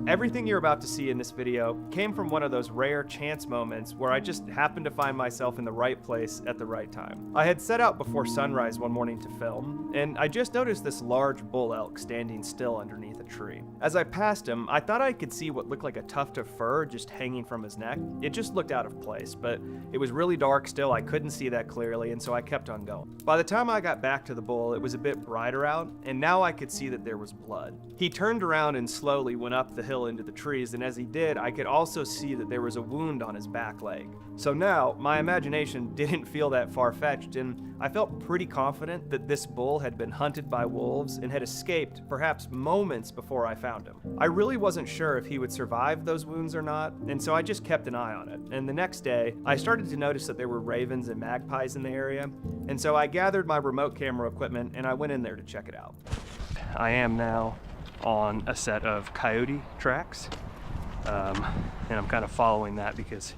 Everything you're about to see in this video came from one of those rare chance moments where I just happened to find myself in the right place at the right time. I had set out before sunrise one morning to film, and I just noticed this large bull elk standing still underneath a tree. As I passed him, I thought I could see what looked like a tuft of fur just hanging from his neck. It just looked out of place, but it was really dark still, I couldn't see that clearly, and so I kept on going. By the time I got back to the bull, it was a bit brighter out, and now I could see that there was blood. He turned around and slowly went up the hill into the trees, and as he did, I could also see that there was a wound on his back leg. So now, my imagination didn't feel that far-fetched, and I felt pretty confident that this bull had been hunted by wolves and had escaped perhaps moments before I found him. I really wasn't sure if he would survive those wounds or not, and so I just kept an eye on it. And the next day, I started to notice that there were ravens and magpies in the area, and so I gathered my remote camera equipment and I went in there to check it out. I am now on a set of coyote tracks, and I'm kind of following that because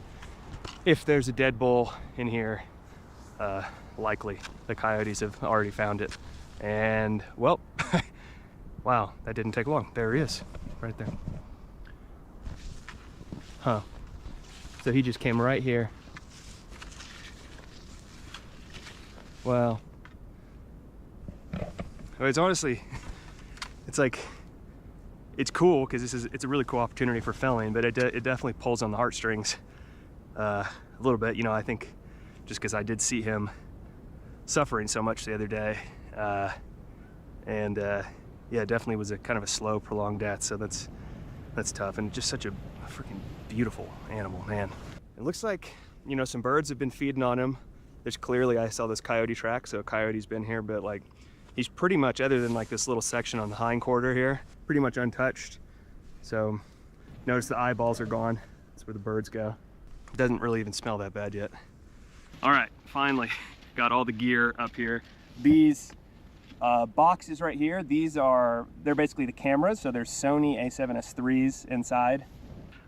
if there's a dead bull in here, likely the coyotes have already found it. And well, wow, that didn't take long. There he is, right there. Huh. So he just came right here. Wow. It's honestly, it's like, it's cool because it's a really cool opportunity for felling, but it definitely pulls on the heartstrings a little bit. You know, I think just because I did see him suffering so much the other day, yeah, it definitely was a kind of a slow, prolonged death. So that's tough, and just such a freaking beautiful animal, man. It looks like, you know, some birds have been feeding on him. There's clearly, I saw this coyote track, so a coyote's been here, but like, he's pretty much, other than like this little section on the hind quarter here, pretty much untouched. So notice the eyeballs are gone. That's where the birds go. It doesn't really even smell that bad yet. All right, finally got all the gear up here. These boxes right here, they're basically the cameras. So there's Sony A7S IIIs inside.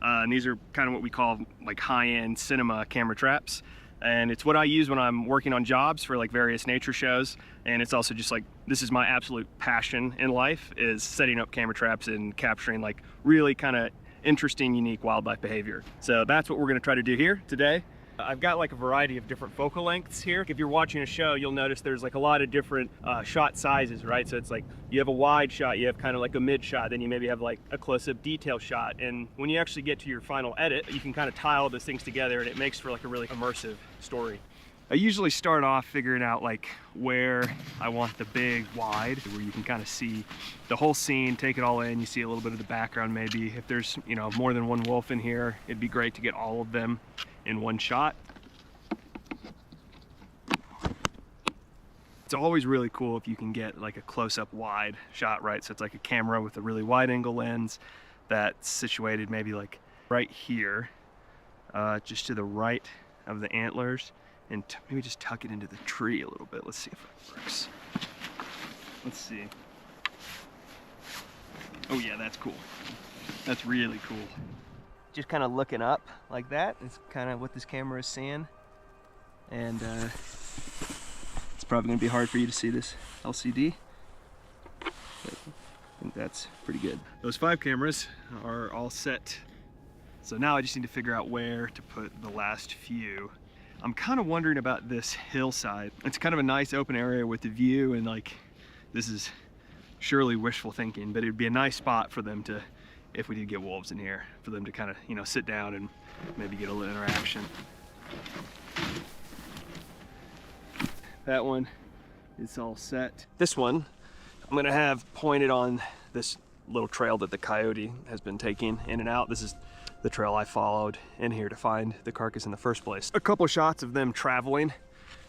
And these are kind of what we call like high-end cinema camera traps. And it's what I use when I'm working on jobs for like various nature shows. And it's also just like, this is my absolute passion in life, is setting up camera traps and capturing like really kind of interesting, unique wildlife behavior. So that's what we're gonna try to do here today. I've got like a variety of different focal lengths here. If you're watching a show, you'll notice there's like a lot of different shot sizes, right? So it's like, you have a wide shot, you have kind of like a mid shot, then you maybe have like a close-up detail shot. And when you actually get to your final edit, you can kind of tie all those things together and it makes for like a really immersive story. I usually start off figuring out like where I want the big wide, where you can kind of see the whole scene, take it all in. You see a little bit of the background maybe. If there's, you know, more than one wolf in here, it'd be great to get all of them in one shot. It's always really cool if you can get like a close-up wide shot, right? So it's like a camera with a really wide angle lens that's situated maybe like right here, just to the right of the antlers, and maybe just tuck it into the tree a little bit. Let's see if it works. Let's see. Oh yeah, that's cool. That's really cool. Just kind of looking up like that is kind of what this camera is seeing. And it's probably gonna be hard for you to see this LCD, but I think that's pretty good. Those 5 cameras are all set. So now I just need to figure out where to put the last few. I'm kind of wondering about this hillside. It's kind of a nice open area with the view, and like, this is surely wishful thinking, but it'd be a nice spot for them to, if we did get wolves in here, for them to kind of, you know, sit down and maybe get a little interaction. That one is all set. This one, I'm gonna have pointed on this little trail that the coyote has been taking in and out. This is the trail I followed in here to find the carcass in the first place. A couple shots of them traveling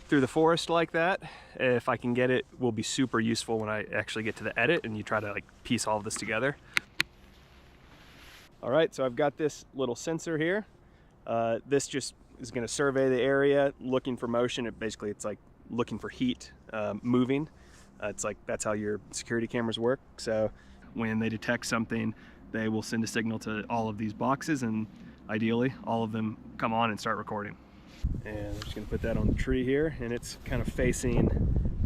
through the forest like that, if I can get it, will be super useful when I actually get to the edit and you try to like piece all of this together. All right, so I've got this little sensor here. This just is gonna survey the area, looking for motion. Basically, it's like looking for heat moving. It's like, that's how your security cameras work. So when they detect something, they will send a signal to all of these boxes, and ideally all of them come on and start recording. And I'm just gonna put that on the tree here, and it's kind of facing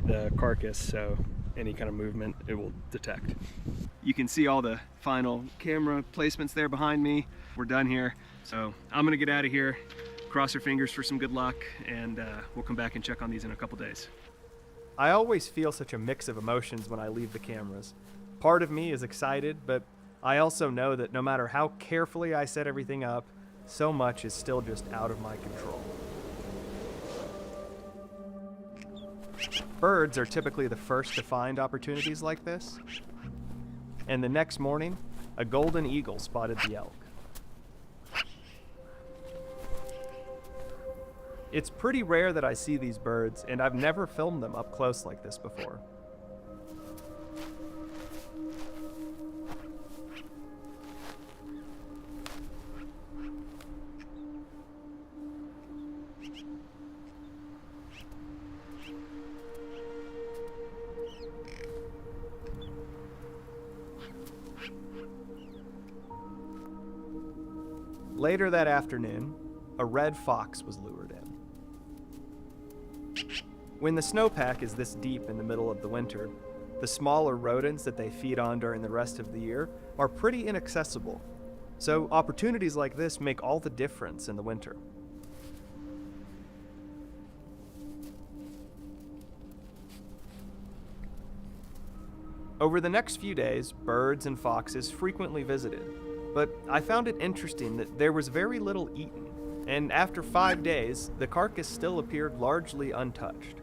the carcass, so any kind of movement it will detect. You can see all the final camera placements there behind me. We're done here, so I'm gonna get out of here, cross your fingers for some good luck, and we'll come back and check on these in a couple days. I always feel such a mix of emotions when I leave the cameras. Part of me is excited, but I also know that no matter how carefully I set everything up, so much is still just out of my control. Birds are typically the first to find opportunities like this, and the next morning, a golden eagle spotted the elk. It's pretty rare that I see these birds, and I've never filmed them up close like this before. Later that afternoon, a red fox was lured in. When the snowpack is this deep in the middle of the winter, the smaller rodents that they feed on during the rest of the year are pretty inaccessible. So opportunities like this make all the difference in the winter. Over the next few days, birds and foxes frequently visited, but I found it interesting that there was very little eaten, and after 5 days, the carcass still appeared largely untouched.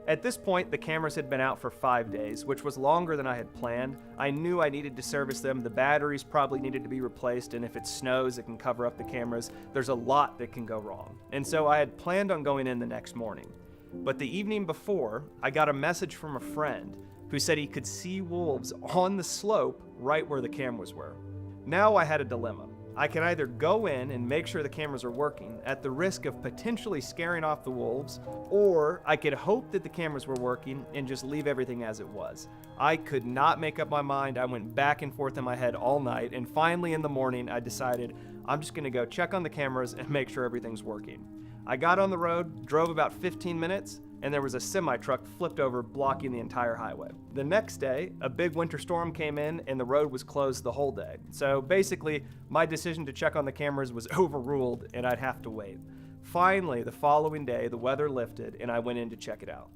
At this point, the cameras had been out for 5 days, which was longer than I had planned. I knew I needed to service them, the batteries probably needed to be replaced, and if it snows, it can cover up the cameras. There's a lot that can go wrong. And so I had planned on going in the next morning. But the evening before, I got a message from a friend who said he could see wolves on the slope right where the cameras were. Now I had a dilemma. I can either go in and make sure the cameras are working at the risk of potentially scaring off the wolves, or I could hope that the cameras were working and just leave everything as it was. I could not make up my mind. I went back and forth in my head all night, and finally in the morning I decided I'm just gonna go check on the cameras and make sure everything's working. I got on the road, drove about 15 minutes, and there was a semi-truck flipped over blocking the entire highway. The next day, a big winter storm came in and the road was closed the whole day. So basically, my decision to check on the cameras was overruled and I'd have to wait. Finally, the following day, the weather lifted and I went in to check it out.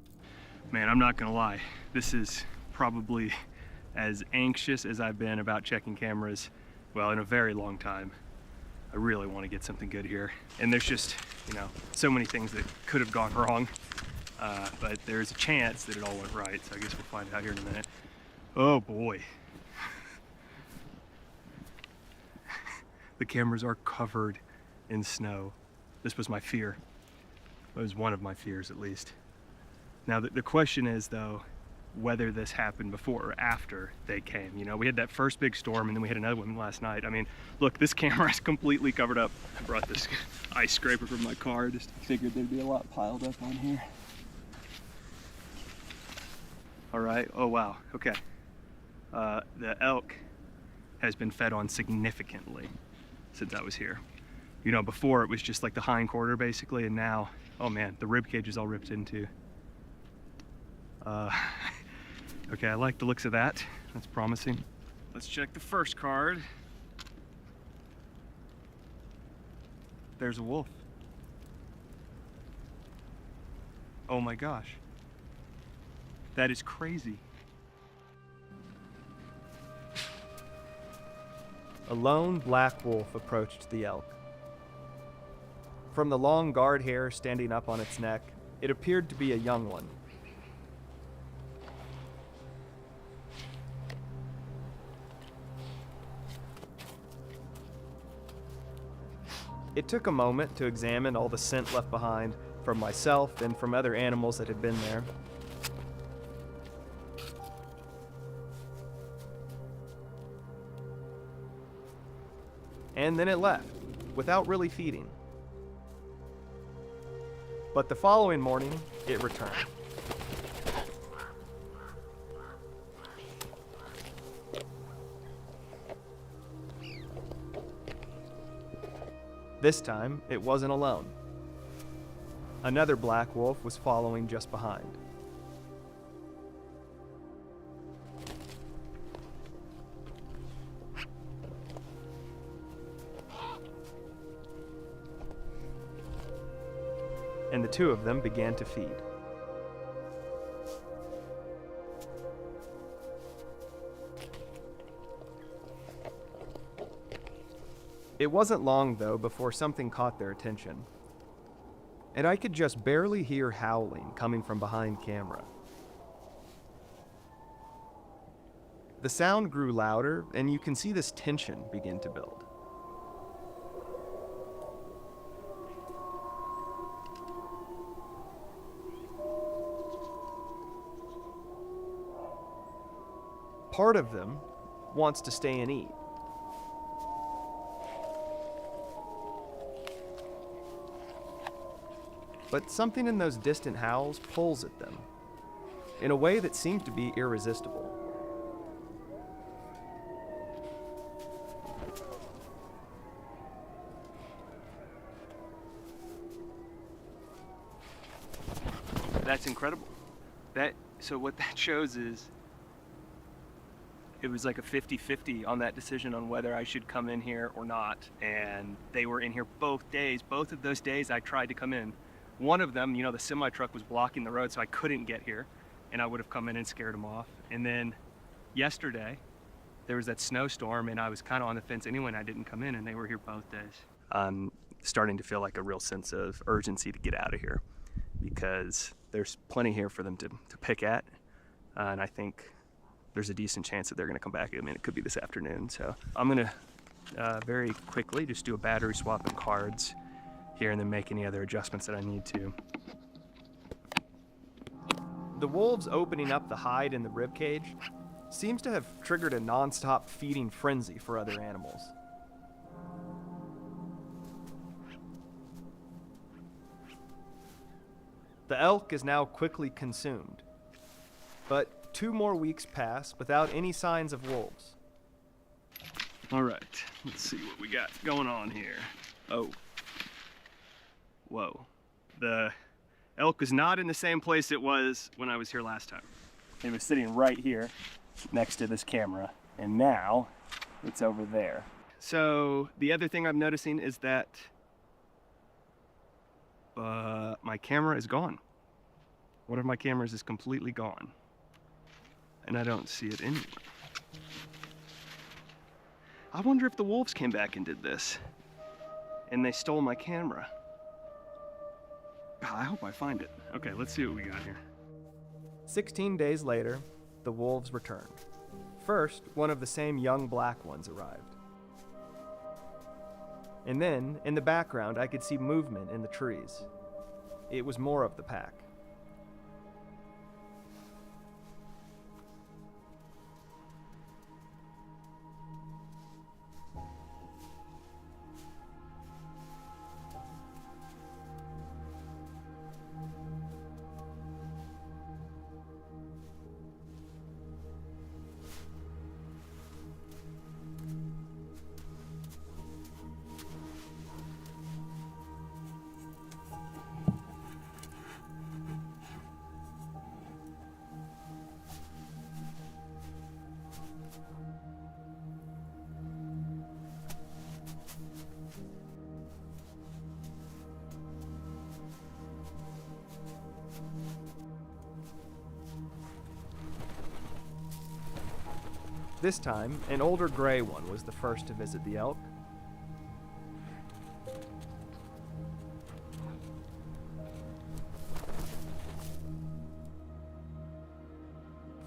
Man, I'm not gonna lie. This is probably as anxious as I've been about checking cameras, well, in a very long time. I really want to get something good here. And there's just, so many things that could have gone wrong. But there's a chance that it all went right, so I guess we'll find out here in a minute. Oh boy. The cameras are covered in snow. This was my fear. It was one of my fears, at least. Now, the question is, though, whether this happened before or after they came. We had that first big storm, and then we had another one last night. I mean, look, this camera is completely covered up. I brought this ice scraper from my car. Just figured there'd be a lot piled up on here. All right, oh wow, okay. The elk has been fed on significantly since I was here. Before it was just like the hind quarter basically, and now, oh man, the rib cage is all ripped into. Okay, I like the looks of that. That's promising. Let's check the first card. There's a wolf. Oh my gosh. That is crazy. A lone black wolf approached the elk. From the long guard hair standing up on its neck, it appeared to be a young one. It took a moment to examine all the scent left behind from myself and from other animals that had been there. And then it left, without really feeding. But the following morning, it returned. This time, it wasn't alone. Another black wolf was following just behind. And the two of them began to feed. It wasn't long, though, before something caught their attention. And I could just barely hear howling coming from behind camera. The sound grew louder, and you can see this tension begin to build. Part of them wants to stay and eat. But something in those distant howls pulls at them, in a way that seemed to be irresistible. That's incredible. So what that shows is it was like a 50-50 on that decision on whether I should come in here or not. And they were in here both days. Both of those days I tried to come in. One of them, the semi-truck was blocking the road, so I couldn't get here, and I would have come in and scared them off. And then yesterday, there was that snowstorm, and I was kind of on the fence anyway, and I didn't come in, and they were here both days. I'm starting to feel like a real sense of urgency to get out of here, because there's plenty here for them to pick at, and I think there's a decent chance that they're gonna come back. I mean, it could be this afternoon, so I'm gonna very quickly just do a battery swap and cards here and then make any other adjustments that I need to. The wolves opening up the hide in the ribcage seems to have triggered a non-stop feeding frenzy for other animals. The elk is now quickly consumed, but 2 more weeks pass without any signs of wolves. All right, let's see what we got going on here. Oh. Whoa. The elk is not in the same place it was when I was here last time. It was sitting right here next to this camera, and now it's over there. So the other thing I'm noticing is that my camera is gone. One of my cameras is completely gone, and I don't see it anywhere. I wonder if the wolves came back and did this, and they stole my camera. I hope I find it. Okay, let's see what we got here. 16 days later, the wolves returned. First, one of the same young black ones arrived. And then, in the background, I could see movement in the trees. It was more of the pack. This time, an older gray one was the first to visit the elk.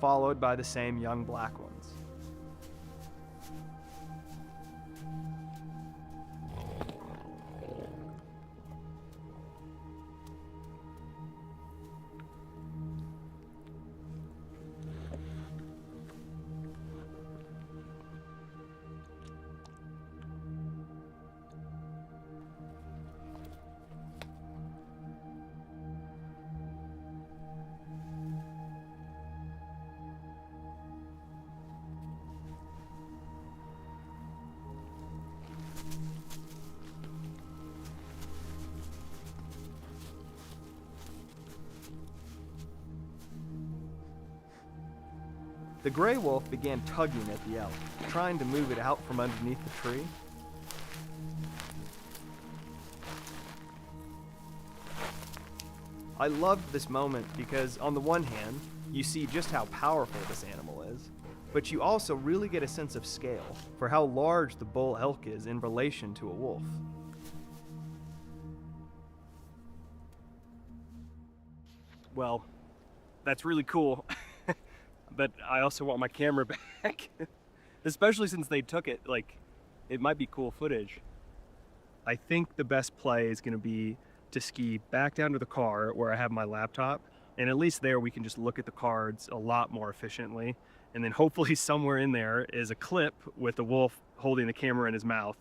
Followed by the same young black ones. The gray wolf began tugging at the elk, trying to move it out from underneath the tree. I loved this moment because, on the one hand, you see just how powerful this animal is, but you also really get a sense of scale for how large the bull elk is in relation to a wolf. Well, that's really cool, but I also want my camera back, especially since they took it. Like, it might be cool footage. I think the best play is going to be to ski back down to the car where I have my laptop, and at least there we can just look at the cards a lot more efficiently, and then hopefully somewhere in there is a clip with the wolf holding the camera in his mouth,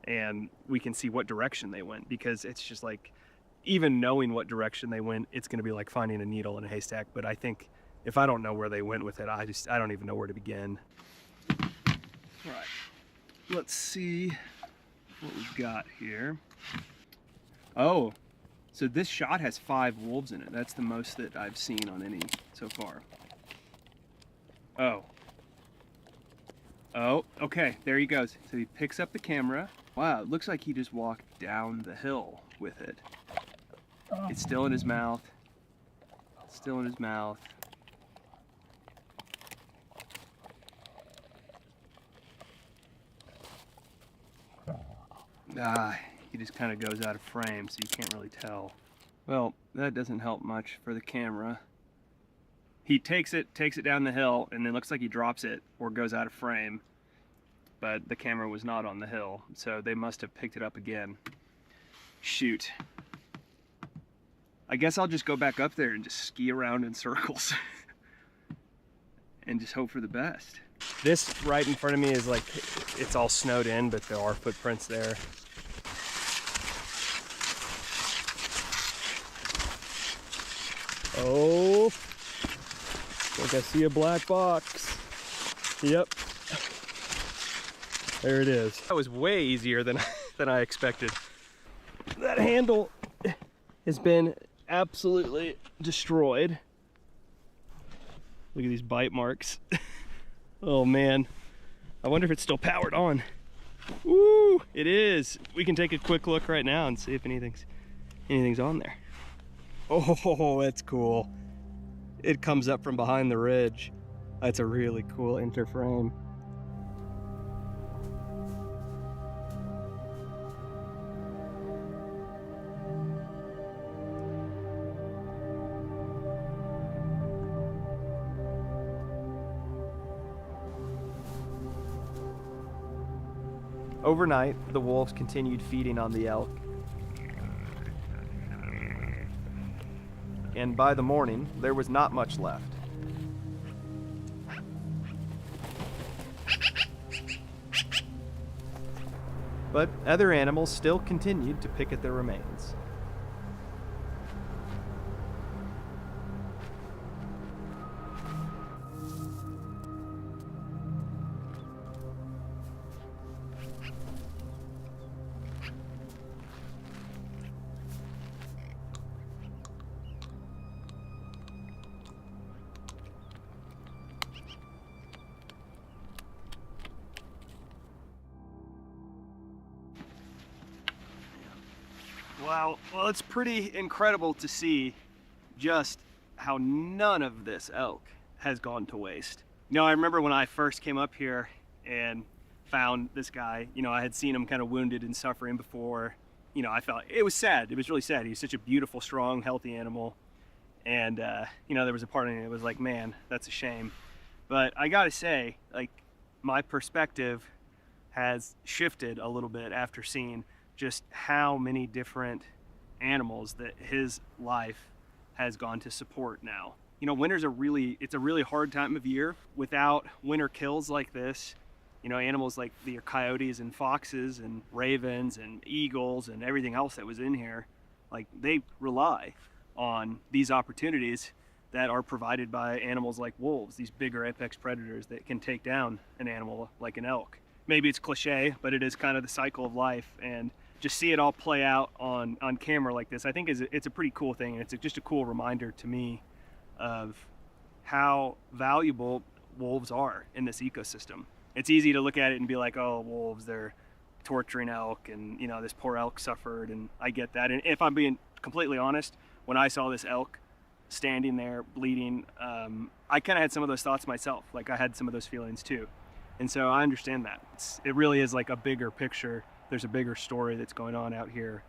and we can see what direction they went, because it's just like, even knowing what direction they went, it's going to be like finding a needle in a haystack. But I think if I don't know where they went with it, I don't even know where to begin. All right, let's see what we've got here. Oh, so this shot has 5 wolves in it. That's the most that I've seen on any so far. Oh, okay, there he goes. So he picks up the camera. Wow, it looks like he just walked down the hill with it. It's still in his mouth. Still in his mouth. He just kind of goes out of frame, so you can't really tell. Well, that doesn't help much for the camera. He takes it down the hill, and then looks like he drops it or goes out of frame. But the camera was not on the hill, so they must have picked it up again. Shoot. I guess I'll just go back up there and just ski around in circles and just hope for the best. This right in front of me is like, it's all snowed in, but there are footprints there. Oh, I think I see a black box. Yep. There it is. That was way easier than I expected. That handle has been absolutely destroyed. Look at these bite marks. Oh man, I wonder if it's still powered on. Woo, it is. We can take a quick look right now and see if anything's on there. Oh, that's cool. It comes up from behind the ridge. That's a really cool interframe. Overnight, the wolves continued feeding on the elk. And by the morning, there was not much left. But other animals still continued to pick at their remains. Wow, well, it's pretty incredible to see just how none of this elk has gone to waste. You know, I remember when I first came up here and found this guy, you know, I had seen him kind of wounded and suffering before. You know, I felt, it was sad. It was really sad. He was such a beautiful, strong, healthy animal. And, you know, there was a part of me that was like, man, that's a shame. But I gotta say, like, my perspective has shifted a little bit after seeing just how many different animals that his life has gone to support now. You know, it's a really hard time of year. Without winter kills like this, you know, animals like the coyotes and foxes and ravens and eagles and everything else that was in here, like, they rely on these opportunities that are provided by animals like wolves, these bigger apex predators that can take down an animal like an elk. Maybe it's cliche, but it is kind of the cycle of life, and just see it all play out on camera like this, I think it's a pretty cool thing. And it's just a cool reminder to me of how valuable wolves are in this ecosystem. It's easy to look at it and be like, oh, wolves, they're torturing elk, and you know, this poor elk suffered, and I get that. And if I'm being completely honest, when I saw this elk standing there bleeding, I kind of had some of those thoughts myself. Like, I had some of those feelings too. And so I understand that. It really is like a bigger picture. There's a bigger story that's going on out here.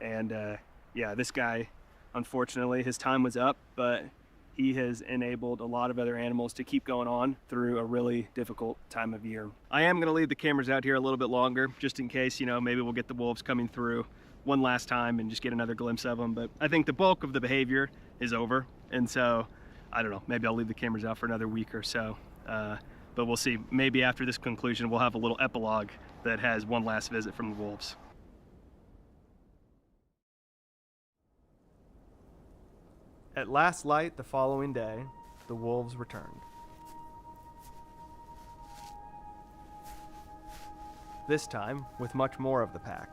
And yeah, this guy, unfortunately, his time was up, but he has enabled a lot of other animals to keep going on through a really difficult time of year. I am gonna leave the cameras out here a little bit longer, just in case, you know, maybe we'll get the wolves coming through one last time and just get another glimpse of them. But I think the bulk of the behavior is over. And so, I don't know, maybe I'll leave the cameras out for another week or so. But we'll see. Maybe after this conclusion, we'll have a little epilogue that has one last visit from the wolves. At last light the following day, the wolves returned. This time with much more of the pack.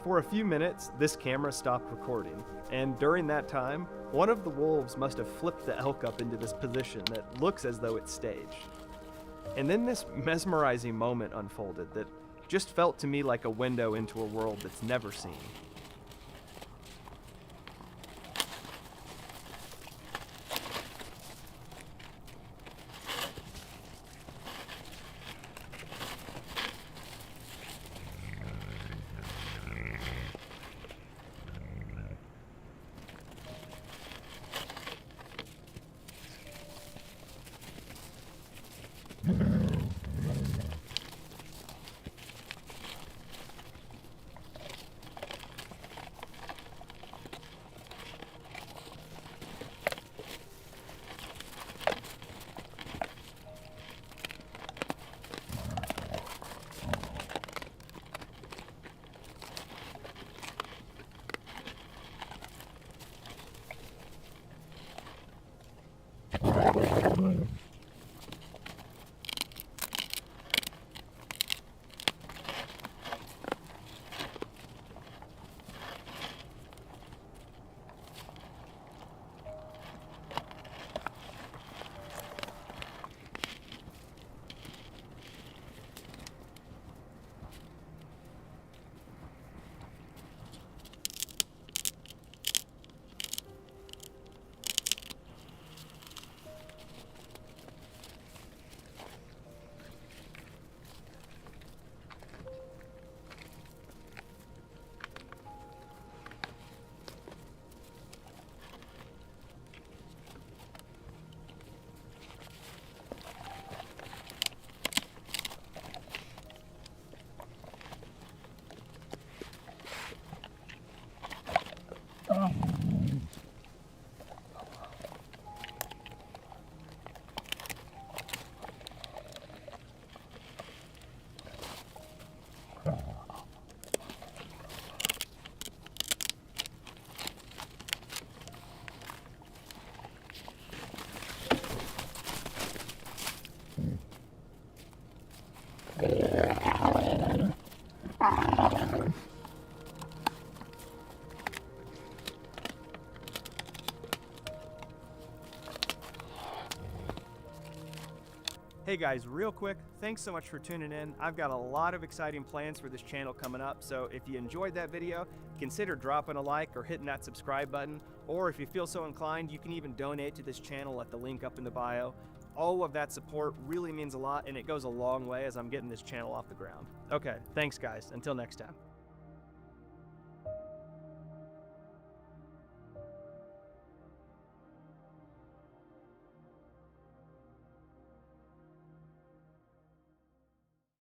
For a few minutes, this camera stopped recording, and during that time, one of the wolves must have flipped the elk up into this position that looks as though it's staged. And then this mesmerizing moment unfolded that just felt to me like a window into a world that's never seen. Hey guys, real quick, thanks so much for tuning in. I've got a lot of exciting plans for this channel coming up, so if you enjoyed that video, consider dropping a like or hitting that subscribe button, or if you feel so inclined, you can even donate to this channel at the link up in the bio. All of that support really means a lot, and it goes a long way as I'm getting this channel off the ground. Okay, thanks guys, until next time.